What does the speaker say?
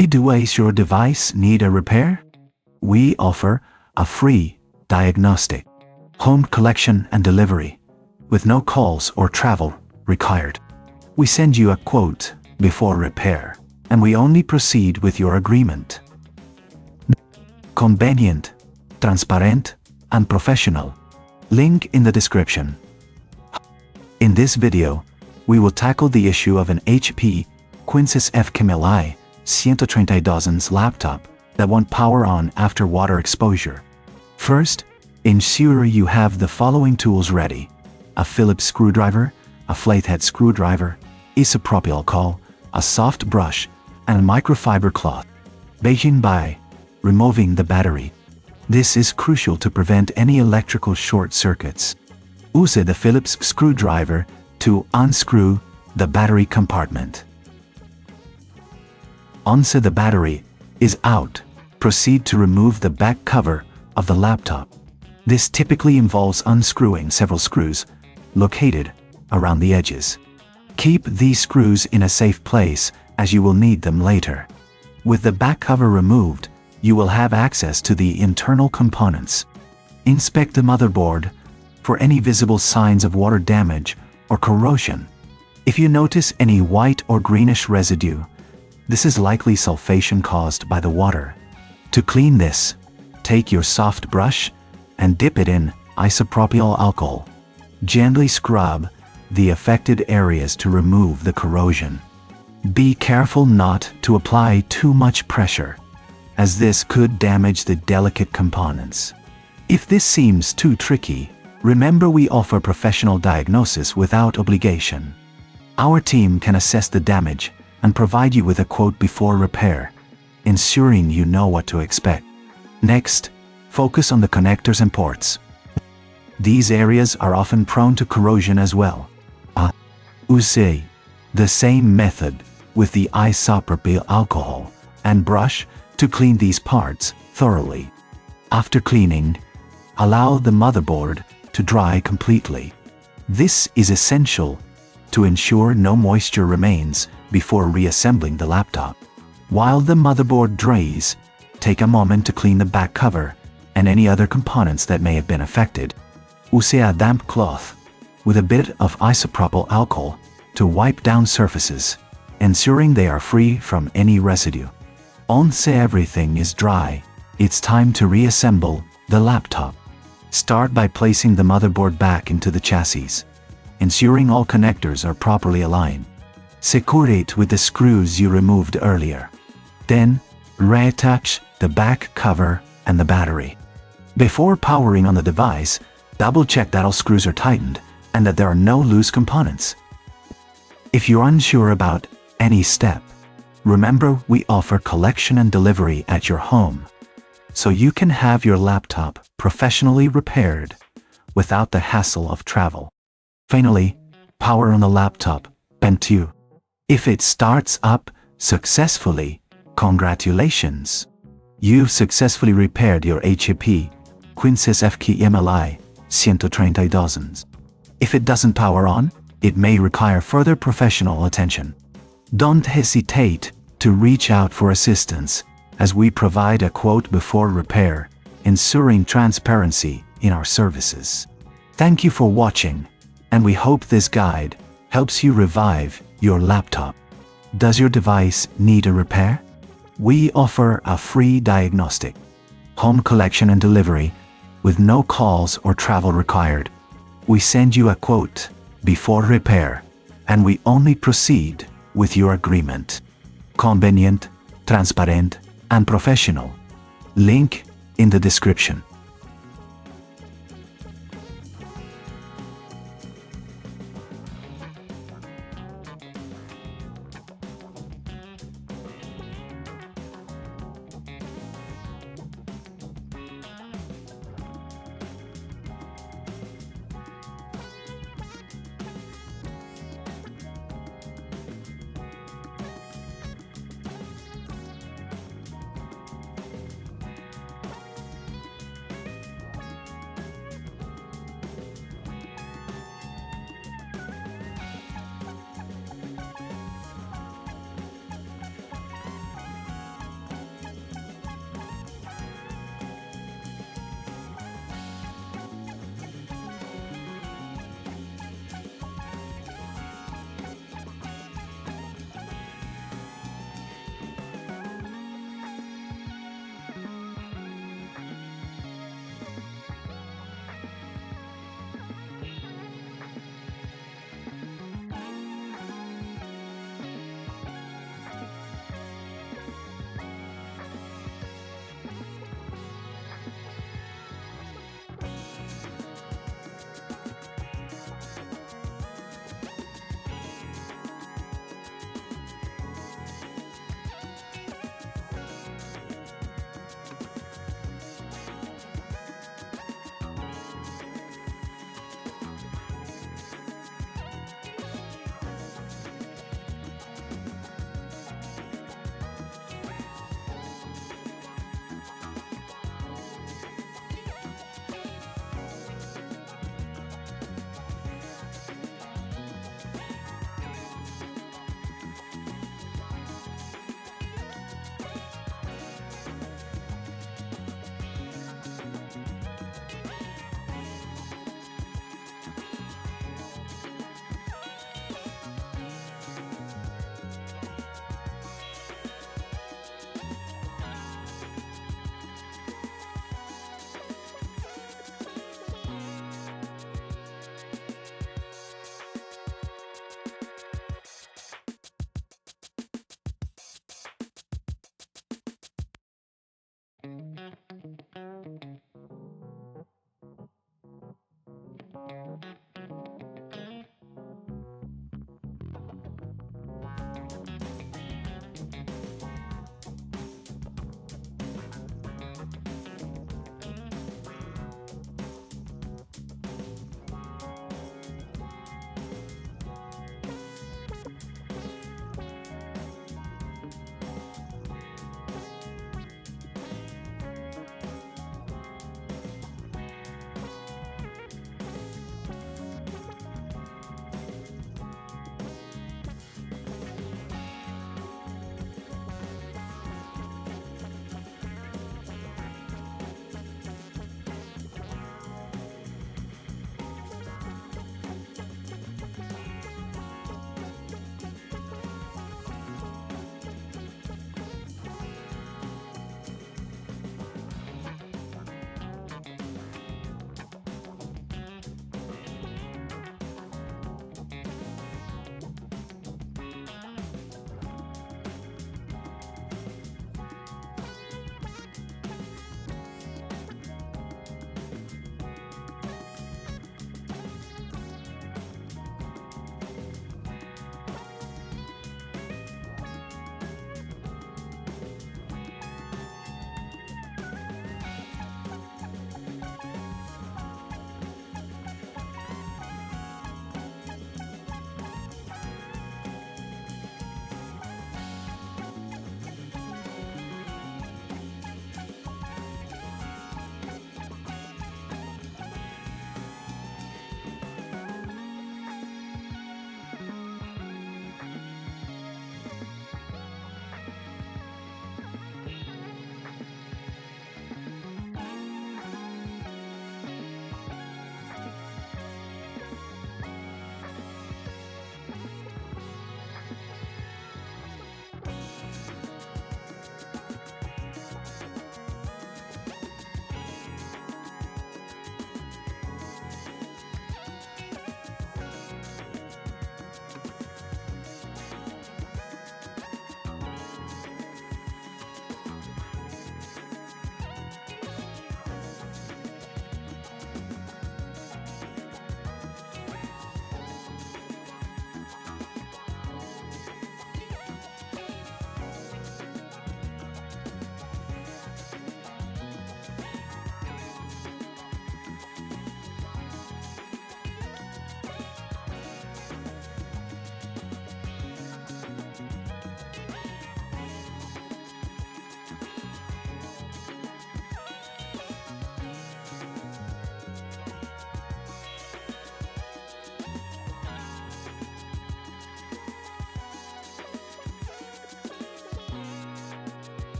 Does your device need a repair? We offer a free diagnostic, home collection and delivery, with no calls or travel required. We send you a quote before repair, and we only proceed with your agreement. Convenient, transparent, and professional. Link in the description. In this video, we will tackle the issue of an HP Quinces FKMLI 132 laptop that won't power on after water exposure. First, ensure you have the following tools ready: a Phillips screwdriver, a flathead screwdriver, isopropyl alcohol, a soft brush, and a microfiber cloth. Begin by removing the battery. This is crucial to prevent any electrical short circuits. Use the Phillips screwdriver to unscrew the battery compartment. Once the battery is out, proceed to remove the back cover of the laptop. This typically involves unscrewing several screws located around the edges. Keep these screws in a safe place as you will need them later. With the back cover removed, you will have access to the internal components. Inspect the motherboard for any visible signs of water damage or corrosion. If you notice any white or greenish residue, this is likely sulfation caused by the water. To clean this, take your soft brush and dip it in isopropyl alcohol. Gently scrub the affected areas to remove the corrosion. Be careful not to apply too much pressure, as this could damage the delicate components. If this seems too tricky, remember we offer professional diagnosis without obligation. Our team can assess the damage and provide you with a quote before repair, ensuring you know what to expect. Next, focus on the connectors and ports. These areas are often prone to corrosion as well. Use the same method with the isopropyl alcohol and brush to clean these parts thoroughly. After cleaning, allow the motherboard to dry completely. This is essential to ensure no moisture remains before reassembling the laptop. While the motherboard dries, take a moment to clean the back cover and any other components that may have been affected. Use a damp cloth with a bit of isopropyl alcohol to wipe down surfaces, ensuring they are free from any residue. Once everything is dry, it's time to reassemble the laptop. Start by placing the motherboard back into the chassis, ensuring all connectors are properly aligned. Secure it with the screws you removed earlier. Then, reattach the back cover and the battery. Before powering on the device, double-check that all screws are tightened and that there are no loose components. If you're unsure about any step, remember we offer collection and delivery at your home, so you can have your laptop professionally repaired without the hassle of travel. Finally, power on the laptop bent you. If it starts up successfully, congratulations! You've successfully repaired your HP Quinces FKMLI 132. If it doesn't power on, it may require further professional attention. Don't hesitate to reach out for assistance, as we provide a quote before repair, ensuring transparency in our services. Thank you for watching, and we hope this guide helps you revive your laptop. Does your device need a repair? We offer a free diagnostic, home collection and delivery, with no calls or travel required. We send you a quote before repair, and we only proceed with your agreement. Convenient, transparent, and professional. Link in the description.